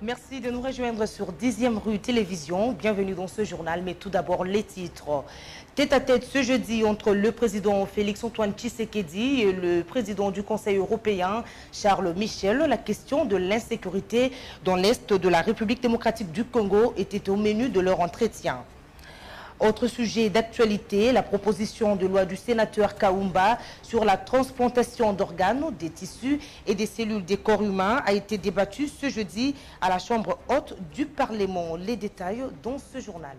Merci de nous rejoindre sur 10e rue Télévision. Bienvenue dans ce journal, mais tout d'abord les titres. Tête-à-tête ce jeudi entre le président Félix-Antoine Tshisekedi et le président du Conseil européen Charles Michel. La question de l'insécurité dans l'Est de la République démocratique du Congo était au menu de leur entretien. Autre sujet d'actualité, la proposition de loi du sénateur Kaumba sur la transplantation d'organes, des tissus et des cellules des corps humains a été débattue ce jeudi à la Chambre haute du Parlement. Les détails dans ce journal.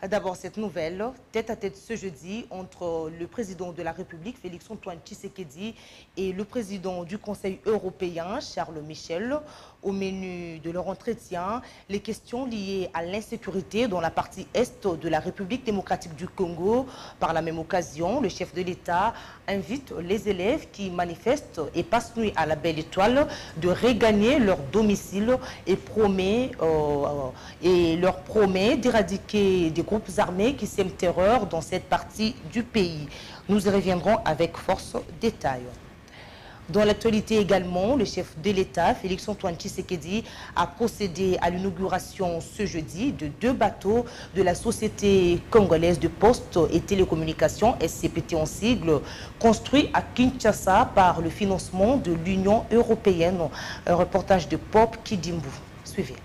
D'abord, cette nouvelle, tête-à-tête ce jeudi entre le président de la République, Félix-Antoine Tshisekedi, et le président du Conseil européen, Charles Michel. Au menu de leur entretien, les questions liées à l'insécurité dans la partie est de la République démocratique du Congo. Par la même occasion, le chef de l'État invite les élèves qui manifestent et passent nuit à la Belle Étoile de regagner leur domicile et leur promet d'éradiquer des groupes armés qui sèment terreur dans cette partie du pays. Nous y reviendrons avec force détail. Dans l'actualité également, le chef de l'État, Félix-Antoine Tshisekedi, a procédé à l'inauguration ce jeudi de 2 bateaux de la Société congolaise de postes et télécommunications, SCPT en sigle, construits à Kinshasa par le financement de l'Union européenne. Un reportage de Pop Kidimbu. Suivez.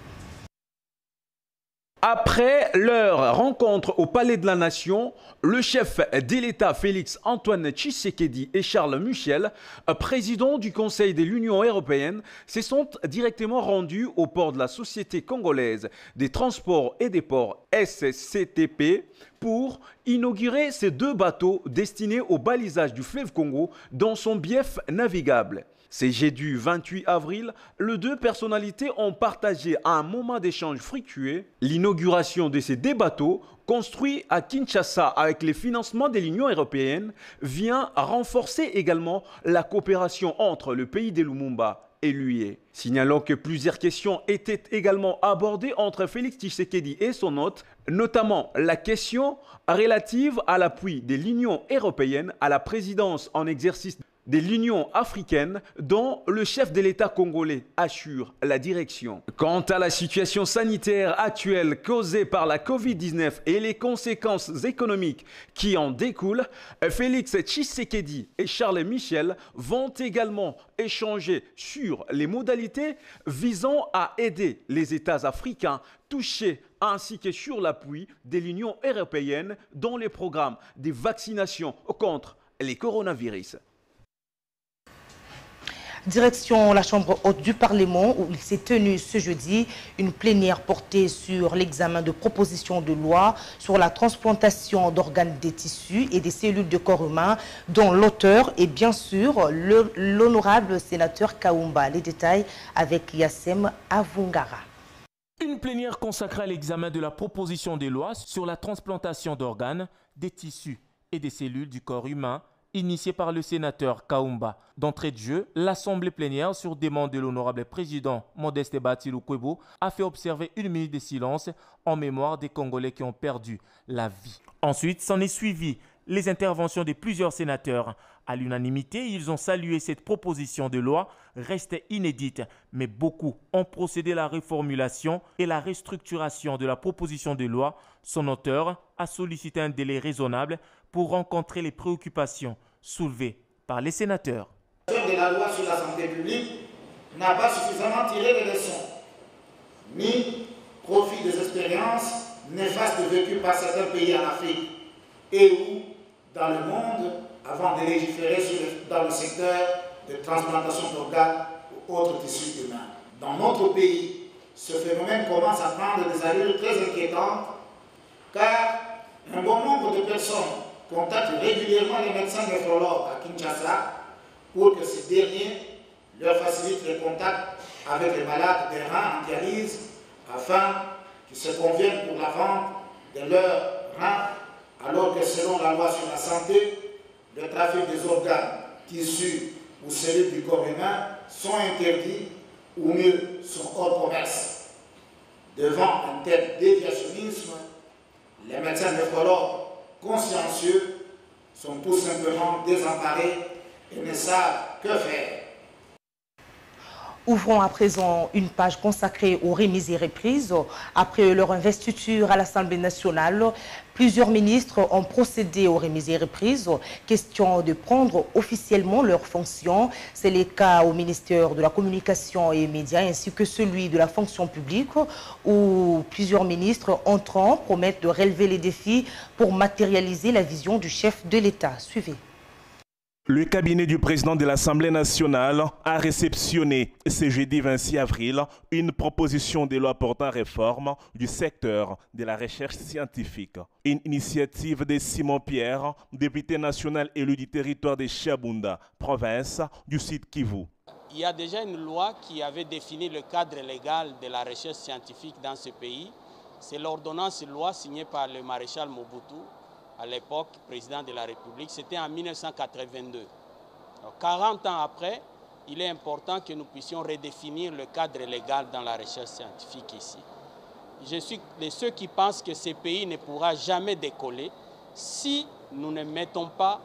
Après leur rencontre au Palais de la Nation, le chef de l'État Félix-Antoine Tshisekedi et Charles Michel, président du Conseil de l'Union européenne, se sont directement rendus au port de la Société congolaise des transports et des ports SCTP pour inaugurer ces 2 bateaux destinés au balisage du fleuve Congo dans son bief navigable. C'est jeudi 28 avril, les 2 personnalités ont partagé un moment d'échange fructueux. L'inauguration de ces 2 bateaux, construits à Kinshasa avec les financements de l'Union européenne, vient renforcer également la coopération entre le pays de Lumumba et l'UE. Signalons que plusieurs questions étaient également abordées entre Félix Tshisekedi et son hôte, notamment la question relative à l'appui de l'Union européenne à la présidence en exercice de l'Union africaine dont le chef de l'État congolais assure la direction. Quant à la situation sanitaire actuelle causée par la Covid-19 et les conséquences économiques qui en découlent, Félix Tshisekedi et Charles Michel vont également échanger sur les modalités visant à aider les États africains touchés ainsi que sur l'appui de l'Union européenne dans les programmes de vaccination contre les coronavirus. Direction la Chambre haute du Parlement où il s'est tenu ce jeudi une plénière portée sur l'examen de propositions de loi sur la transplantation d'organes, des tissus et des cellules de corps humain dont l'auteur est bien sûr l'honorable sénateur Kaumba. Les détails avec Yassem Avungara. Une plénière consacrée à l'examen de la proposition de loi sur la transplantation d'organes, des tissus et des cellules du corps humain initié par le sénateur Kaumba. D'entrée de jeu, l'Assemblée plénière, sur demande de l'honorable président Modeste Batilou Kwebo, a fait observer 1 minute de silence en mémoire des Congolais qui ont perdu la vie. Ensuite, s'en est suivi les interventions de plusieurs sénateurs. À l'unanimité, ils ont salué cette proposition de loi, restée inédite, mais beaucoup ont procédé à la reformulation et la restructuration de la proposition de loi. Son auteur a sollicité un délai raisonnable pour rencontrer les préoccupations soulevées par les sénateurs. De la loi sur la santé publique n'a pas suffisamment tiré les leçons, ni profit des expériences néfastes vécues par certains pays en Afrique et ou dans le monde avant de légiférer dans le secteur de transplantation d'organes ou autres tissus humains. Dans notre pays, ce phénomène commence à prendre des allures très inquiétantes car un bon nombre de personnes contactent régulièrement les médecins néphrologues à Kinshasa pour que ces derniers leur facilitent les contacts avec les malades des reins en dialyse afin qu'ils se conviennent pour la vente de leurs reins, alors que selon la loi sur la santé, le trafic des organes, tissus ou cellules du corps humain sont interdits ou mieux sont hors commerce. Devant un tel déviationnisme, les médecins néphrologues consciencieux sont tout simplement désemparés et ne savent que faire. Ouvrons à présent une page consacrée aux remises et reprises. Après leur investiture à l'Assemblée nationale, plusieurs ministres ont procédé aux remises et reprises. Question de prendre officiellement leurs fonctions. C'est le cas au ministère de la Communication et des Médias ainsi que celui de la fonction publique où plusieurs ministres entrants promettent de relever les défis pour matérialiser la vision du chef de l'État. Suivez. Le cabinet du président de l'Assemblée nationale a réceptionné ce jeudi 26 avril une proposition de loi portant réforme du secteur de la recherche scientifique. Une initiative de Simon Pierre, député national élu du territoire de Chabunda, province du Sud Kivu. Il y a déjà une loi qui avait défini le cadre légal de la recherche scientifique dans ce pays. C'est l'ordonnance loi signée par le maréchal Mobutu, à l'époque président de la République, c'était en 1982. Alors, 40 ans après, il est important que nous puissions redéfinir le cadre légal dans la recherche scientifique ici. Je suis de ceux qui pensent que ce pays ne pourra jamais décoller si nous ne mettons pas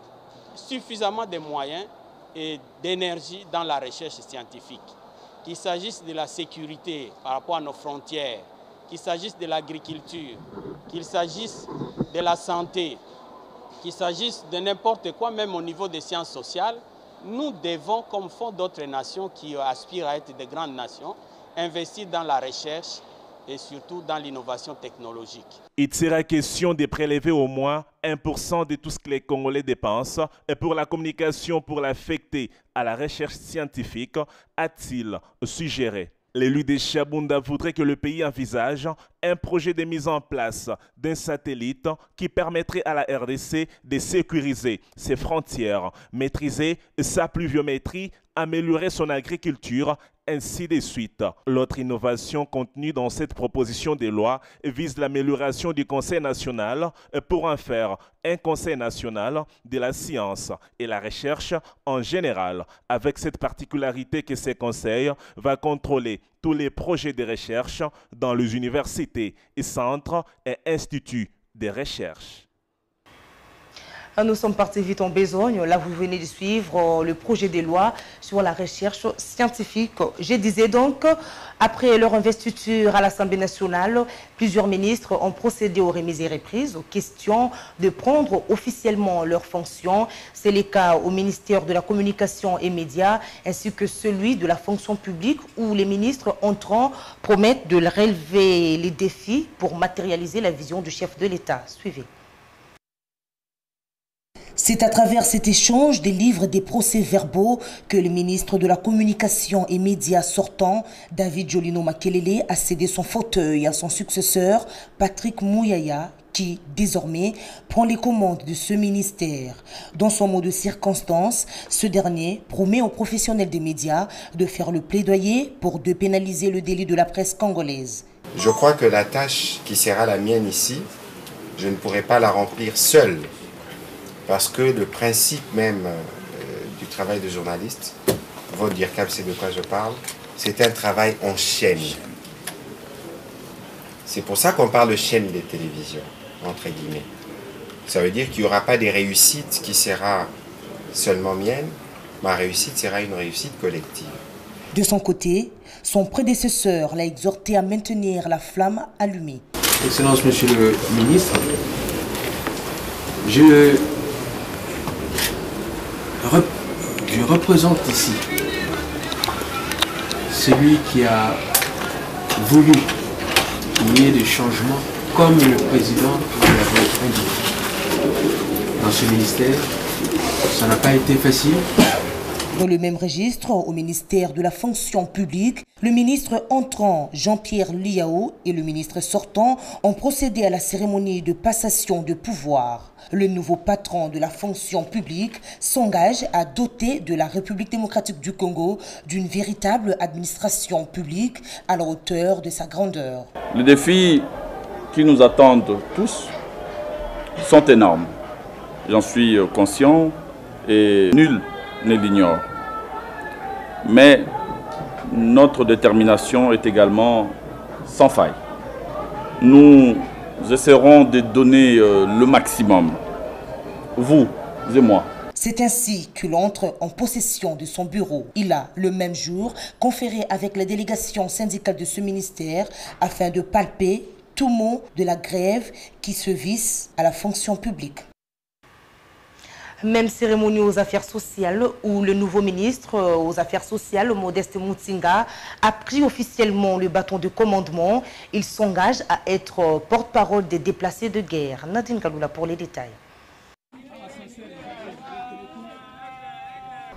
suffisamment de moyens et d'énergie dans la recherche scientifique. Qu'il s'agisse de la sécurité par rapport à nos frontières, qu'il s'agisse de l'agriculture, qu'il s'agisse de la santé, qu'il s'agisse de n'importe quoi, même au niveau des sciences sociales, nous devons, comme font d'autres nations qui aspirent à être de grandes nations, investir dans la recherche et surtout dans l'innovation technologique. Il sera question de prélever au moins 1% de tout ce que les Congolais dépensent pour la communication pour l'affecter à la recherche scientifique, a-t-il suggéré. L'élu de Chabunda voudrait que le pays envisage un projet de mise en place d'un satellite qui permettrait à la RDC de sécuriser ses frontières, maîtriser sa pluviométrie, améliorer son agriculture, ainsi de suite. L'autre innovation contenue dans cette proposition de loi vise l'amélioration du Conseil national pour en faire un Conseil national de la science et la recherche en général, avec cette particularité que ce conseil va contrôler tous les projets de recherche dans les universités et centres et instituts de recherche. Nous sommes partis vite en besogne. Là, vous venez de suivre le projet de loi sur la recherche scientifique. Je disais donc, après leur investiture à l'Assemblée nationale, plusieurs ministres ont procédé aux remises et reprises, aux questions de prendre officiellement leurs fonctions. C'est le cas au ministère de la Communication et Médias, ainsi que celui de la fonction publique, où les ministres entrants promettent de relever les défis pour matérialiser la vision du chef de l'État. Suivez. C'est à travers cet échange des livres des procès-verbaux que le ministre de la Communication et Médias sortant, David Jolino Makelele, a cédé son fauteuil à son successeur, Patrick Mouyaya, qui, désormais, prend les commandes de ce ministère. Dans son mot de circonstance, ce dernier promet aux professionnels des médias de faire le plaidoyer pour dépénaliser le délit de la presse congolaise. Je crois que la tâche qui sera la mienne ici, je ne pourrai pas la remplir seul. Parce que le principe même du travail de journaliste, votre dire c'est de quoi je parle, c'est un travail en chaîne. C'est pour ça qu'on parle de chaîne de télévision, entre guillemets. Ça veut dire qu'il n'y aura pas des réussites qui sera seulement mienne, ma réussite sera une réussite collective. De son côté, son prédécesseur l'a exhorté à maintenir la flamme allumée. Excellence, Monsieur le ministre, je représente ici celui qui a voulu qu'il y ait des changements comme le président l'avait indiqué. Dans ce ministère, ça n'a pas été facile. Dans le même registre, au ministère de la fonction publique, le ministre entrant Jean-Pierre Liao et le ministre sortant ont procédé à la cérémonie de passation de pouvoir. Le nouveau patron de la fonction publique s'engage à doter de la République démocratique du Congo d'une véritable administration publique à la hauteur de sa grandeur. Les défis qui nous attendent tous sont énormes. J'en suis conscient et nul ne l'ignore. Mais notre détermination est également sans faille. Nous essaierons de donner le maximum, vous et moi. C'est ainsi qu'il entre en possession de son bureau. Il a, le même jour, conféré avec les délégations syndicales de ce ministère afin de palper tout mot de la grève qui se vise à la fonction publique. Même cérémonie aux affaires sociales où le nouveau ministre aux affaires sociales, Modeste Mutinga, a pris officiellement le bâton de commandement. Il s'engage à être porte-parole des déplacés de guerre. Nadine Kaloula pour les détails.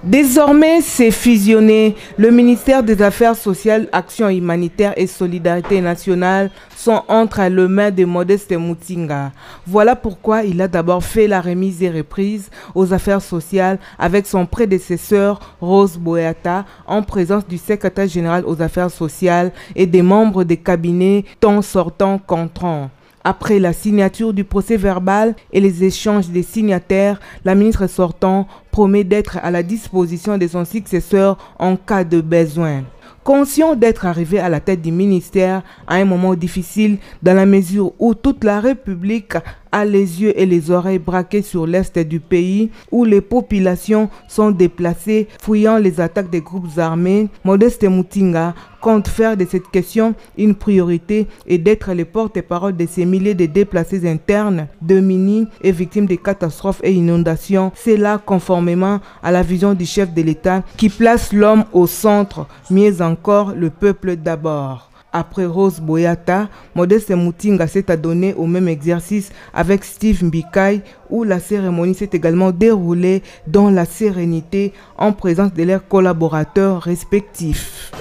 Désormais, c'est fusionné. Le ministère des Affaires sociales, Action humanitaire et Solidarité nationale sont entre les mains de Modeste Mutinga. Voilà pourquoi il a d'abord fait la remise et reprise aux affaires sociales avec son prédécesseur Rose Boyata en présence du secrétaire général aux affaires sociales et des membres des cabinets tant sortants qu'entrants. Après la signature du procès verbal et les échanges des signataires, la ministre sortant promet d'être à la disposition de son successeur en cas de besoin. Conscient d'être arrivé à la tête du ministère à un moment difficile dans la mesure où toute la République a les yeux et les oreilles braqués sur l'est du pays où les populations sont déplacées fuyant les attaques des groupes armés, Modeste Mutinga compte faire de cette question une priorité et d'être le porte-parole de ces milliers de déplacés internes, démunis et victimes de catastrophes et inondations. C'est là conformément à la vision du chef de l'État qui place l'homme au centre, mieux encore le peuple d'abord. Après Rose Boyata, Modeste Mutinga s'est adonné au même exercice avec Steve Mbikai où la cérémonie s'est également déroulée dans la sérénité en présence de leurs collaborateurs respectifs.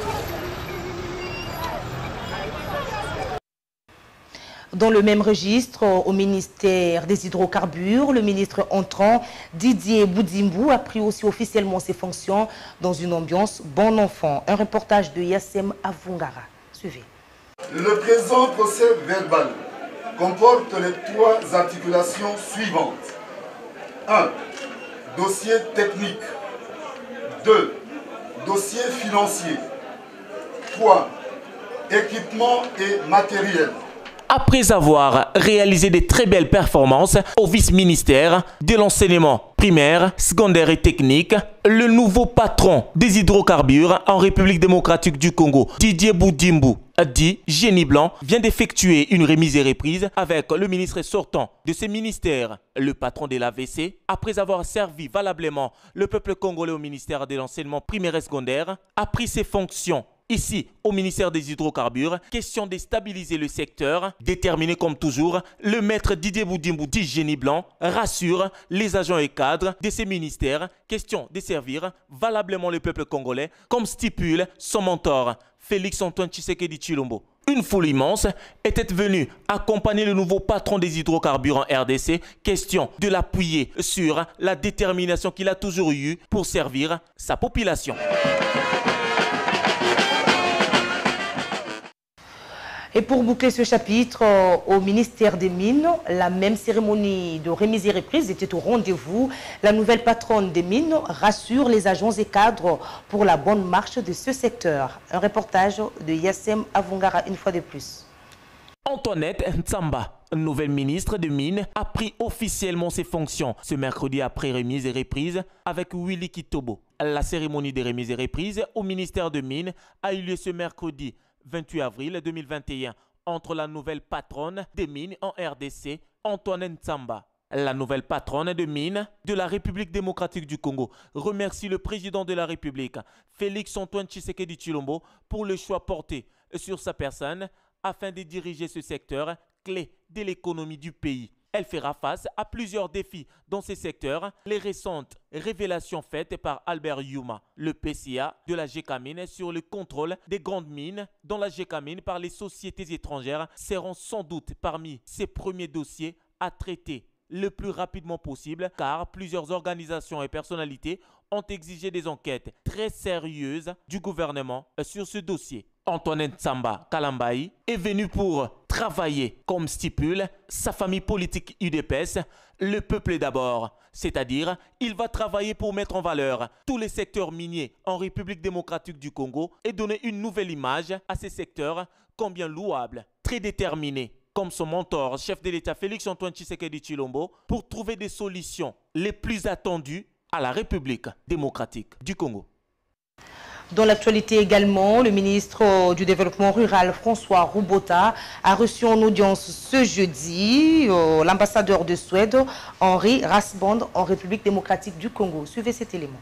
Dans le même registre, au ministère des Hydrocarbures, le ministre entrant, Didier Boudimbu, a pris aussi officiellement ses fonctions dans une ambiance bon enfant. Un reportage de Yassem Avungara. Suivez. Le présent procès verbal comporte les trois articulations suivantes. 1. Dossier technique. 2. Dossier financier. 3. Équipement et matériel. Après avoir réalisé de très belles performances au vice-ministère de l'enseignement primaire, secondaire et technique, le nouveau patron des hydrocarbures en République démocratique du Congo, Didier Boudimbu, dit Génie Blanc, vient d'effectuer une remise et reprise avec le ministre sortant de ce ministère, le patron de l'AVC, après avoir servi valablement le peuple congolais au ministère de l'enseignement primaire et secondaire, a pris ses fonctions. Ici, au ministère des Hydrocarbures, question de stabiliser le secteur. Déterminé comme toujours, le maître Didier Boudimbu dit Génie Blanc rassure les agents et cadres de ces ministères. Question de servir valablement le peuple congolais, comme stipule son mentor, Félix Antoine Tshisekedi Tshilombo. Une foule immense était venue accompagner le nouveau patron des hydrocarbures en RDC. Question de l'appuyer sur la détermination qu'il a toujours eue pour servir sa population. Et pour boucler ce chapitre, au ministère des Mines, la même cérémonie de remise et reprise était au rendez-vous. La nouvelle patronne des Mines rassure les agents et cadres pour la bonne marche de ce secteur. Un reportage de Yassem Avungara une fois de plus. Antoinette Ntsamba, nouvelle ministre des Mines, a pris officiellement ses fonctions ce mercredi après remise et reprise avec Willy Kitobo. La cérémonie de remise et reprise au ministère des Mines a eu lieu ce mercredi 28 avril 2021 entre la nouvelle patronne des mines en RDC, Antoinette Ntsamba. La nouvelle patronne de mines de la République démocratique du Congo remercie le président de la République, Félix Antoine Tshisekedi Tshilombo, pour le choix porté sur sa personne afin de diriger ce secteur clé de l'économie du pays. Elle fera face à plusieurs défis dans ces secteurs. Les récentes révélations faites par Albert Yuma, le PCA de la GECAMINE sur le contrôle des grandes mines dans la GECAMINE par les sociétés étrangères seront sans doute parmi ces premiers dossiers à traiter le plus rapidement possible car plusieurs organisations et personnalités ont exigé des enquêtes très sérieuses du gouvernement sur ce dossier. Antoinette Ntsamba Kalambayi est venu pour travailler, comme stipule sa famille politique UDPS, le peuple d'abord. C'est-à-dire, il va travailler pour mettre en valeur tous les secteurs miniers en République démocratique du Congo et donner une nouvelle image à ces secteurs combien louables, très déterminés, comme son mentor, chef de l'État Félix Antoine Tshisekedi Tshilombo, pour trouver des solutions les plus attendues à la République démocratique du Congo. Dans l'actualité également, le ministre du Développement rural, François Roubota, a reçu en audience ce jeudi l'ambassadeur de Suède, Henri Rasband, en République démocratique du Congo. Suivez cet élément.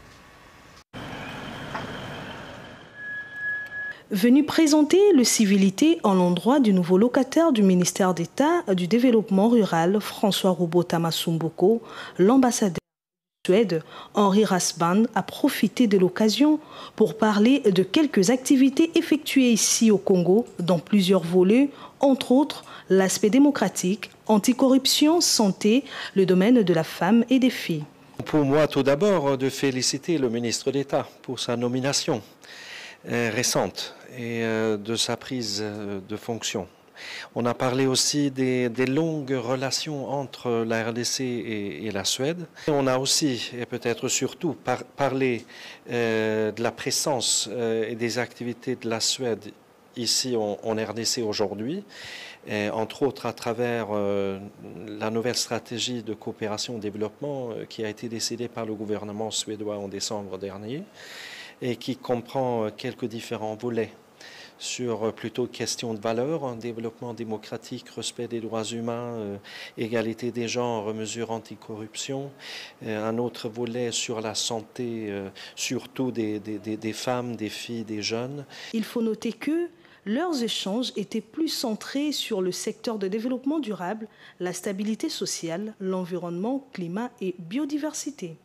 Venu présenter le civilité en l'endroit du nouveau locataire du ministère d'État du Développement rural, François Roubota Masumboko, l'ambassadeur Suède, Henri Rasband, a profité de l'occasion pour parler de quelques activités effectuées ici au Congo dans plusieurs volets, entre autres l'aspect démocratique, anticorruption, santé, le domaine de la femme et des filles. Pour moi, tout d'abord, de féliciter le ministre d'État pour sa nomination récente et de sa prise de fonction. On a parlé aussi des longues relations entre la RDC et la Suède. On a aussi, et peut-être surtout, parlé de la présence et des activités de la Suède ici en RDC aujourd'hui, entre autres à travers la nouvelle stratégie de coopération-développement qui a été décidée par le gouvernement suédois en décembre dernier et qui comprend quelques différents volets sur plutôt questions de valeurs, développement démocratique, respect des droits humains, égalité des genres, mesures anticorruption, un autre volet sur la santé, surtout des femmes, des filles, des jeunes. Il faut noter que leurs échanges étaient plus centrés sur le secteur de développement durable, la stabilité sociale, l'environnement, climat et biodiversité.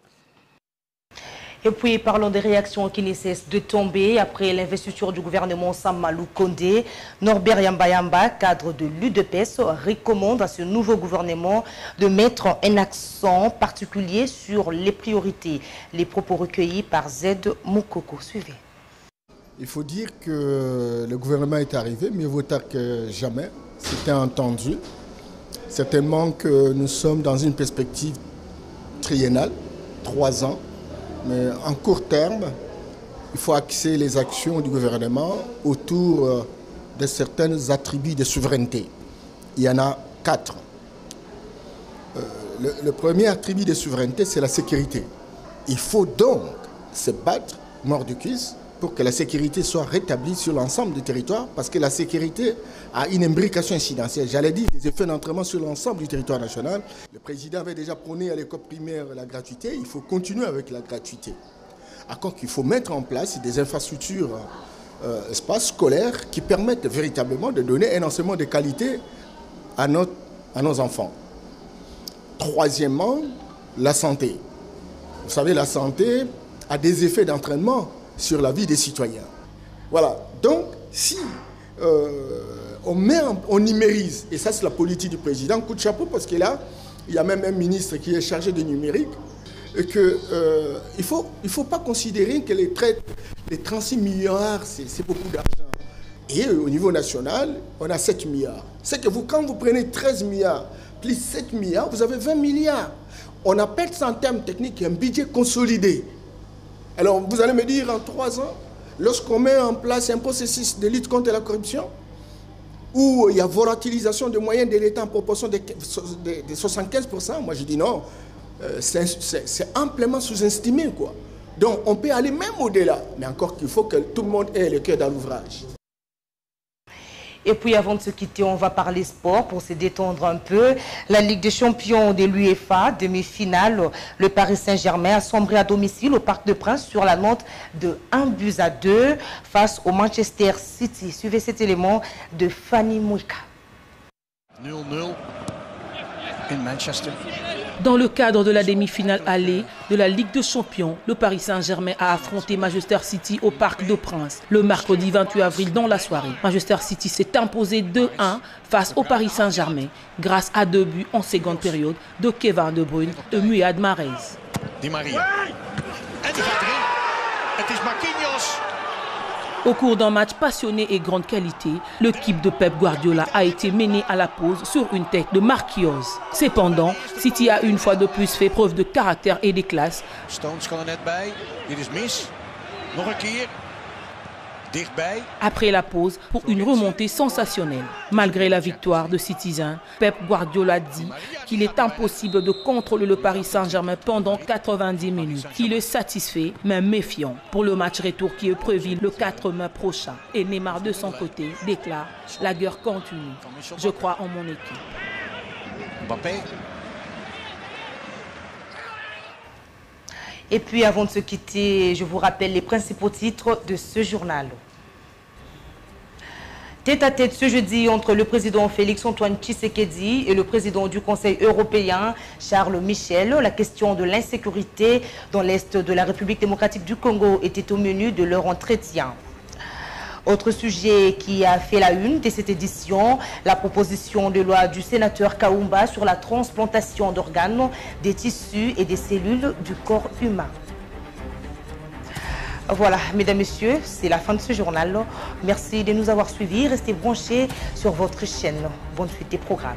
Et puis, parlons des réactions qui ne cessent de tomber après l'investiture du gouvernement Samalou Kondé. Norbert Yamba, cadre de l'UDPS, recommande à ce nouveau gouvernement de mettre un accent particulier sur les priorités. Les propos recueillis par Z Mokoko. Suivez. Il faut dire que le gouvernement est arrivé, mieux vaut tard que jamais. C'était entendu. Certainement que nous sommes dans une perspective triennale, 3 ans. Mais en court terme, il faut axer les actions du gouvernement autour de certains attributs de souveraineté. Il y en a 4. Le premier attribut de souveraineté, c'est la sécurité. Il faut donc se battre, mort du cuisse, pour que la sécurité soit rétablie sur l'ensemble du territoire, parce que la sécurité a une imbrication incidentielle. J'allais dire des effets d'entraînement sur l'ensemble du territoire national. Le président avait déjà prôné à l'école primaire la gratuité, il faut continuer avec la gratuité. Encore qu'il faut mettre en place des infrastructures scolaires qui permettent véritablement de donner un enseignement de qualité à nos enfants. Troisièmement, la santé. Vous savez, la santé a des effets d'entraînement sur la vie des citoyens. Voilà, donc si on numérise, et ça c'est la politique du président, coup de chapeau, parce que là, il y a même un ministre qui est chargé du numérique, et que il faut pas considérer que les 36 milliards, c'est beaucoup d'argent. Et au niveau national, on a 7 milliards. C'est que quand vous prenez 13 milliards, plus 7 milliards, vous avez 20 milliards. On appelle ça en termes techniques un budget consolidé. Alors, vous allez me dire, en 3 ans, lorsqu'on met en place un processus de lutte contre la corruption, où il y a volatilisation des moyens de l'État en proportion de 75%, moi je dis non, c'est amplement sous-estimé, quoi. Donc, on peut aller même au-delà, mais encore qu'il faut que tout le monde ait le cœur dans l'ouvrage. Et puis avant de se quitter, on va parler sport pour se détendre un peu. La Ligue des champions de l'UEFA, demi-finale, le Paris Saint-Germain a sombré à domicile au Parc des Princes sur la note de 1-2 face au Manchester City. Suivez cet élément de Fanny Mouika. 0-0 in Manchester. Dans le cadre de la demi-finale aller de la Ligue des Champions, le Paris Saint-Germain a affronté Manchester City au Parc des Princes le mercredi 28 avril dans la soirée. Manchester City s'est imposé 2-1 face au Paris Saint-Germain grâce à 2 buts en seconde période de Kevin De Bruyne et Riyad Mahrez. Di Maria. En die gaat erin. Het is Marquinhos. Au cours d'un match passionné et grande qualité, l'équipe de Pep Guardiola a été menée à la pause sur une tête de Marquinhos. Cependant, City a une fois de plus fait preuve de caractère et de classe. Stones kan er net bij. Dit is mis. Nog een keer. Après la pause, pour une remontée sensationnelle. Malgré la victoire de Citizen, Pep Guardiola dit qu'il est impossible de contrôler le Paris Saint-Germain pendant 90 minutes. Il est satisfait, mais méfiant pour le match retour qui est prévu le 4 mai prochain. Et Neymar, de son côté, déclare « La guerre continue. Je crois en mon équipe ». Mbappé. Et puis avant de se quitter, je vous rappelle les principaux titres de ce journal. Tête-à-tête ce jeudi entre le président Félix-Antoine Tshisekedi et le président du Conseil européen, Charles Michel. La question de l'insécurité dans l'Est de la République démocratique du Congo était au menu de leur entretien. Autre sujet qui a fait la une de cette édition, la proposition de loi du sénateur Kaumba sur la transplantation d'organes, des tissus et des cellules du corps humain. Voilà, mesdames, messieurs, c'est la fin de ce journal. Merci de nous avoir suivis. Restez branchés sur votre chaîne. Bonne suite des programmes.